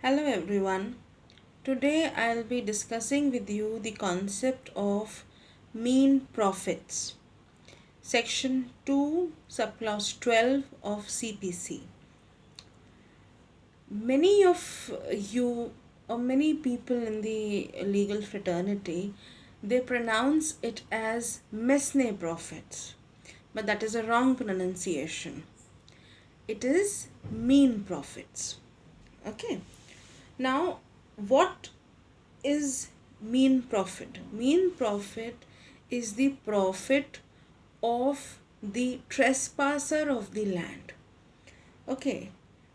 Hello everyone. Today I'll be discussing with you the concept of mean profits. Section 2, subclause 12 of CPC. Many of you or many people in the legal fraternity, they pronounce it as Mesne Profits, but that is a wrong pronunciation. It is mean profits. Okay. Now, what is mean profit? Mean profit is the profit of the trespasser of the land. Okay,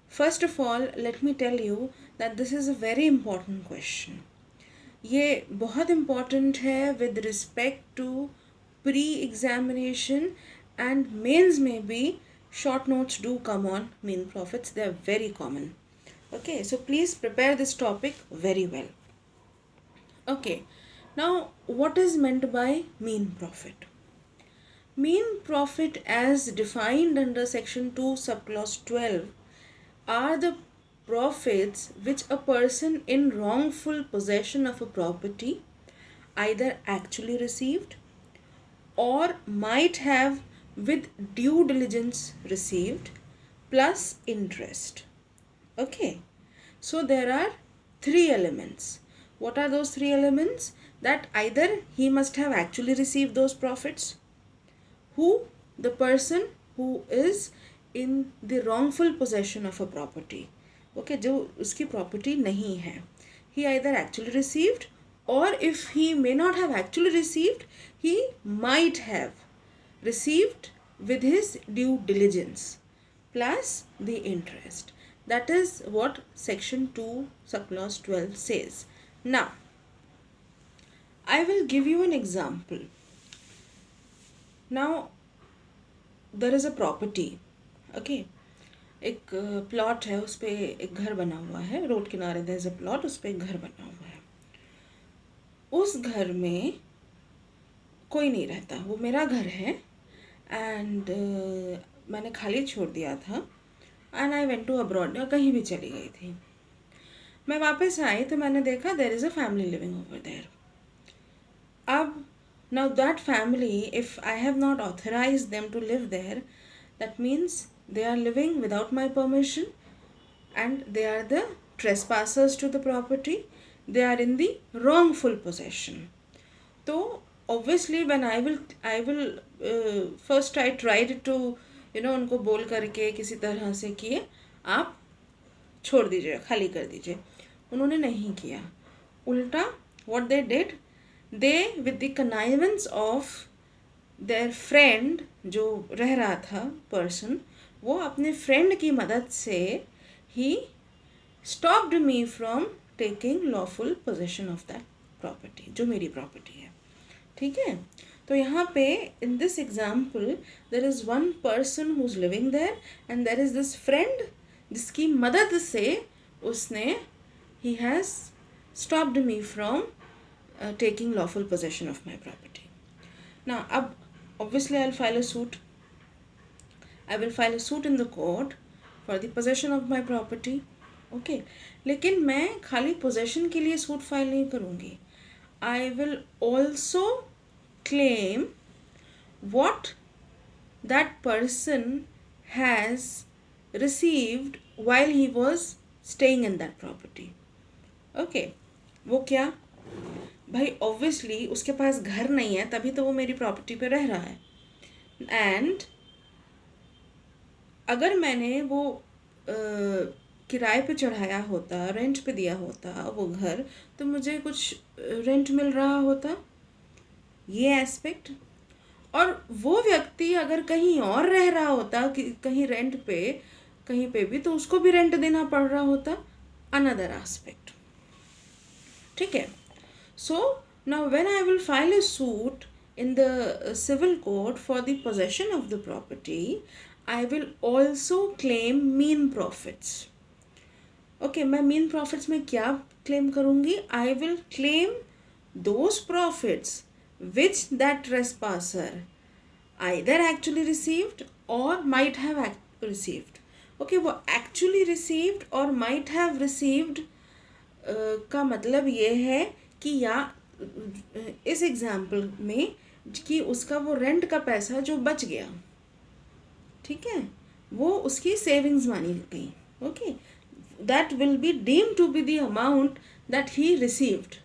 first of all, let me tell you that this is a very important question. ये बहुत important है with respect to pre-examination and mains में भी short notes do come on mean profits. They are very common. Okay, so please prepare this topic very well. Okay, now what is meant by mean profit? Mean profit as defined under section 2 subclause 12 are the profits which a person in wrongful possession of a property either actually received or might have with due diligence received plus interest. Okay, so there are three elements. What are those three elements? That either he must have actually received those profits, the person who is in the wrongful possession of a property, okay, जो उसकी property नहीं है, he either actually received, or if he may not have actually received, he might have received with his due diligence plus the interest. That is what section 2 subclause 12 says. Now, I will give you an example. Now, there is a property. Okay, एक plot है, उस पर एक घर बना हुआ है, road किनारे देयर इज अ प्लॉट, उस पर एक घर बना हुआ है. उस घर में कोई नहीं रहता, वो मेरा घर है. एंड मैंने खाली छोड़ दिया था. And I went to abroad, कहीं भी चली गई थी. मैं वापस आई तो मैंने देखा there is a family living over there. अब now that family, if I have not authorise them to live there, that means they are living without my permission and they are the trespassers to the property. They are in the wrongful possession. So obviously when I will first I tried to उनको बोल करके किसी तरह से किए आप छोड़ दीजिए, खाली कर दीजिए. उन्होंने नहीं किया. उल्टा what they did, they with the connivance of their friend जो रह रहा था person, वो अपने फ्रेंड की मदद से ही stopped me from taking lawful possession of that property, जो मेरी प्रॉपर्टी है. ठीक है, तो यहाँ पे in this example there is one person who is living there and there is this friend जिसकी मदद से उसने ही has stopped me from taking lawful possession of my property. Now, obviously I'll file a suit. I will file a suit in the court for the possession of my property. Okay, लेकिन मैं खाली possession के लिए suit file नहीं करूँगी. I will also claim what that person has received while he was staying in that property. Okay, वो क्या? भाई ऑब्वियसली उसके पास घर नहीं है, तभी तो वो मेरी प्रॉपर्टी पे रह रहा है. एंड अगर मैंने वो किराए पे चढ़ाया होता, रेंट पे दिया होता वो घर, तो मुझे कुछ रेंट मिल रहा होता, ये एस्पेक्ट. और वो व्यक्ति अगर कहीं और रह रहा होता, कहीं रेंट पे कहीं पे भी, तो उसको भी रेंट देना पड़ रहा होता, अनदर एस्पेक्ट. ठीक है. So now when I will file a suit in the civil court for the possession of the property, I will also claim mean profits. Okay, मैं mean profits में क्या claim करूँगी? I will claim those profits which that trespasser either actually received or might have received. Okay, वो actually received or might have received का मतलब ये है कि या इस एग्जाम्पल में कि उसका वो रेंट का पैसा जो बच गया, ठीक है, वो उसकी सेविंग्स मानी गई. Okay, that will be deemed to be the amount that he received.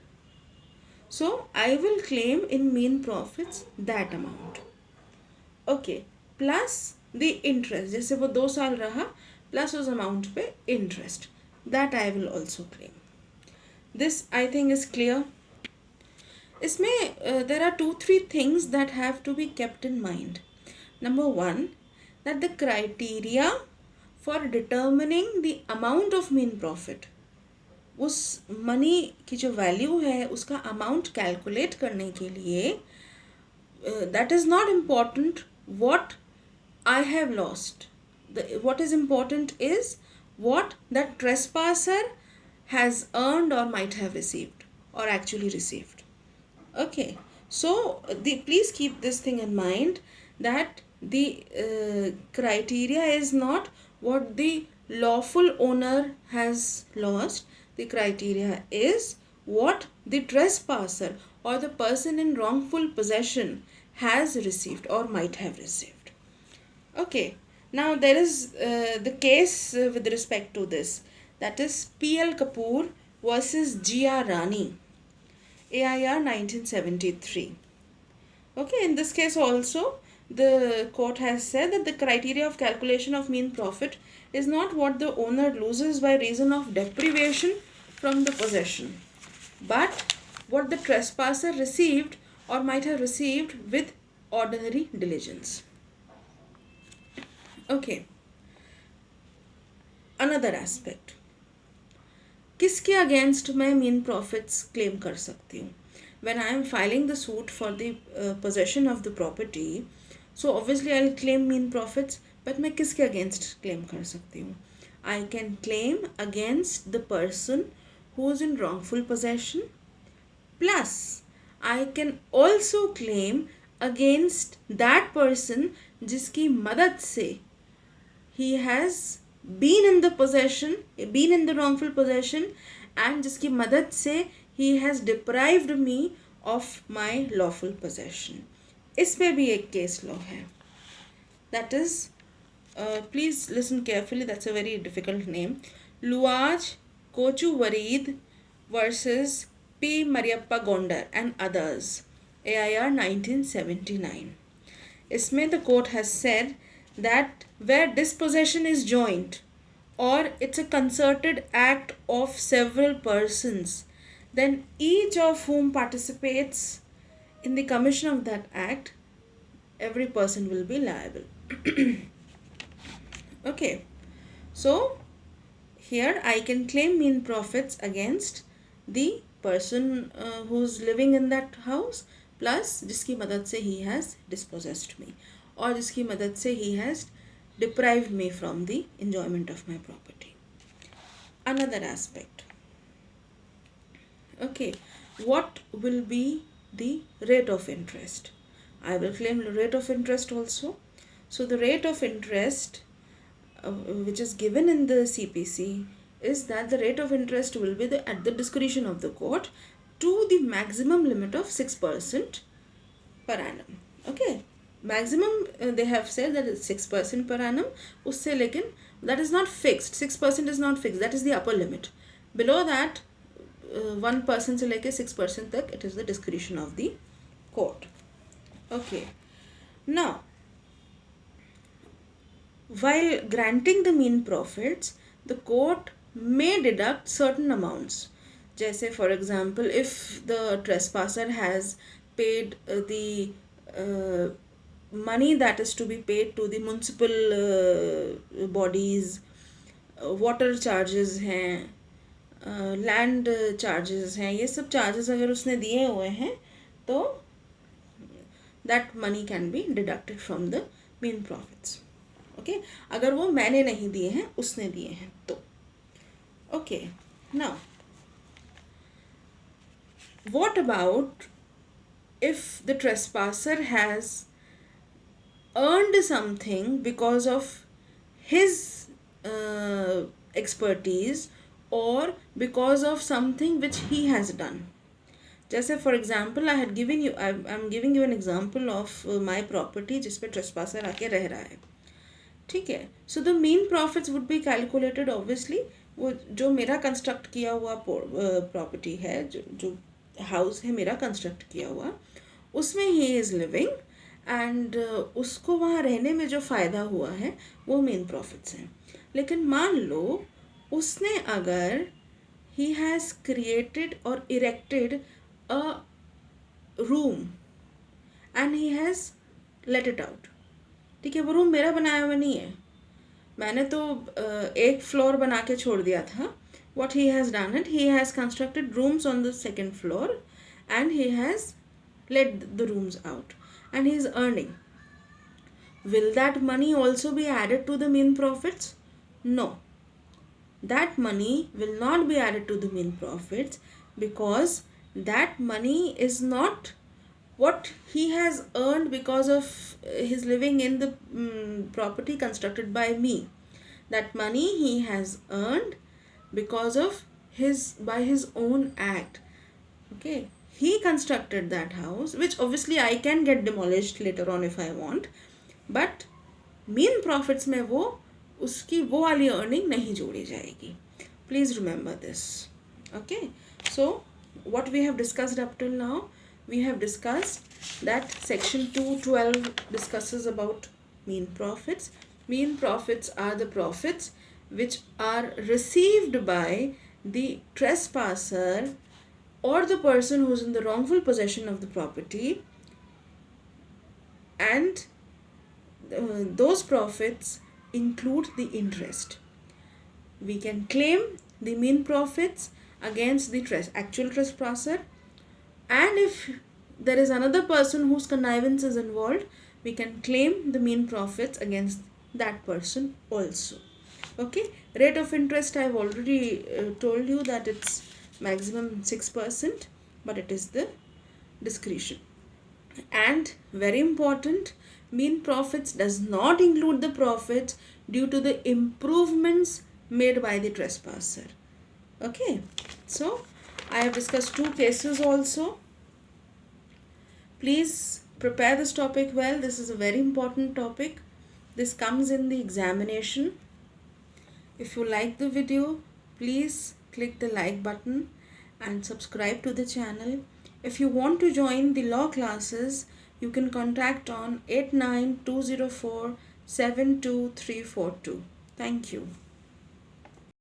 So I will claim in मीन profits that amount. Okay, plus the interest, जैसे वो 2 साल रहा, प्लस उस अमाउंट पे interest, that I will also claim. This I think is clear. इसमें there are 2-3 things that have to be kept in mind. Number one, that the criteria for determining the amount of mean profit, उस money की जो value है उसका amount calculate करने के लिए, that is not important what I have lost. What is important is what that trespasser has earned or might have received or actually received. Okay, so please keep this thing in mind, that the criteria is not what the lawful owner has lost. The criteria is what the trespasser or the person in wrongful possession has received or might have received. Okay, now there is the case with respect to this, that is P.L. Kapoor versus G.R. Rani, AIR 1973. Okay, in this case also the court has said that the criteria of calculation of mean profit is not what the owner loses by reason of deprivation from the possession, but what the trespasser received or might have received with ordinary diligence. Okay, another aspect, किसके against मैं mean profits claim कर सकती हूँ. When I am filing the suit for the possession of the property, so obviously I will claim mean profits, but मैं किसके against claim कर सकती हूँ. I can claim against the person who is in wrongful possession, plus I can also claim against that person जिसकी मदद से he has been in the wrongful possession, and जिसकी मदद से he has deprived me of my lawful possession. इस पे भी एक केस लॉ है, that is, please listen carefully, that's a very difficult name, Luaj Kochu Wareed versus P. Mariappa Gondar and others, AIR 1979. इसमें the court has said that where dispossession is joint or it's a concerted act of several persons, then each of whom participates in the commission of that act, every person will be liable. Okay, so here I can claim mean profits against the person who's living in that house, plus जिसकी मदद से he has dispossessed me, और जिसकी मदद से he has deprived me from the enjoyment of my property. Another aspect. Okay, what will be the rate of interest? I will claim the rate of interest also. So the rate of interest which is given in the CPC is that the rate of interest will be at the discretion of the court to the maximum limit of 6% per annum. Okay, maximum they have said that it's 6% per annum. उससे लेकिन that is not fixed. 6% is not fixed. That is the upper limit. Below that 1% से लेके 6% तक it is the discretion of the court. Okay. Now, while granting the mean profits, the court may deduct certain amounts. जैसे for example, if the trespasser has paid the money that is to be paid to the municipal bodies, water charges हैं, land charges हैं, ये सब charges अगर उसने दिए हुए हैं तो that money can be deducted from the mean profits. Okay, अगर वो मैंने नहीं दिए हैं उसने दिए हैं तो. Okay, now what about if the trespasser has earned something because of his expertise or because of something which he has done. जैसे for example I had giving you I am giving you an example of my property जिसपे ट्रेसपासर आके रह रहा है, ठीक है. So the mean profits would be calculated obviously. वो जो मेरा कंस्ट्रक्ट किया हुआ प्रॉपर्टी है, जो हाउस है मेरा कंस्ट्रक्ट किया हुआ, उसमें ही इज़ लिविंग एंड उसको वहाँ रहने में जो फ़ायदा हुआ है वो मेन प्रॉफिट्स हैं. लेकिन मान लो उसने अगर he has created or erected a room and he has let it out. ठीक है, वो रूम मेरा बनाया हुआ नहीं है, मैंने तो एक फ्लोर बना के छोड़ दिया था. what he has done it, he has constructed rooms on the second floor and he has let the rooms out and he is earning. Will that money also be added to the main profits? No, that money will not be added to the main profits because that money is not what he has earned because of his living in the property constructed by me. That money he has earned because of by his own act. Okay, he constructed that house, which obviously I can get demolished later on if I want, but main profits में वो उसकी वो वाली earning नहीं जोड़ी जाएगी. Please remember this. Okay, so what we have discussed up till now, we have discussed that section 212 discusses about mean profits. Mean profits are the profits which are received by the trespasser or the person who is in the wrongful possession of the property, and those profits include the interest. We can claim the mean profits against the actual trespasser, and if there is another person whose connivance is involved, we can claim the mean profits against that person also. Okay, rate of interest I have already told you that it's maximum 6%, but it is the discretion. And very important, mean profits does not include the profits due to the improvements made by the trespasser. Okay, so I have discussed 2 cases also. Please prepare this topic well. This is a very important topic. This comes in the examination. If you like the video, please click the like button and subscribe to the channel. If you want to join the law classes, you can contact on 89204 72342. Thank you.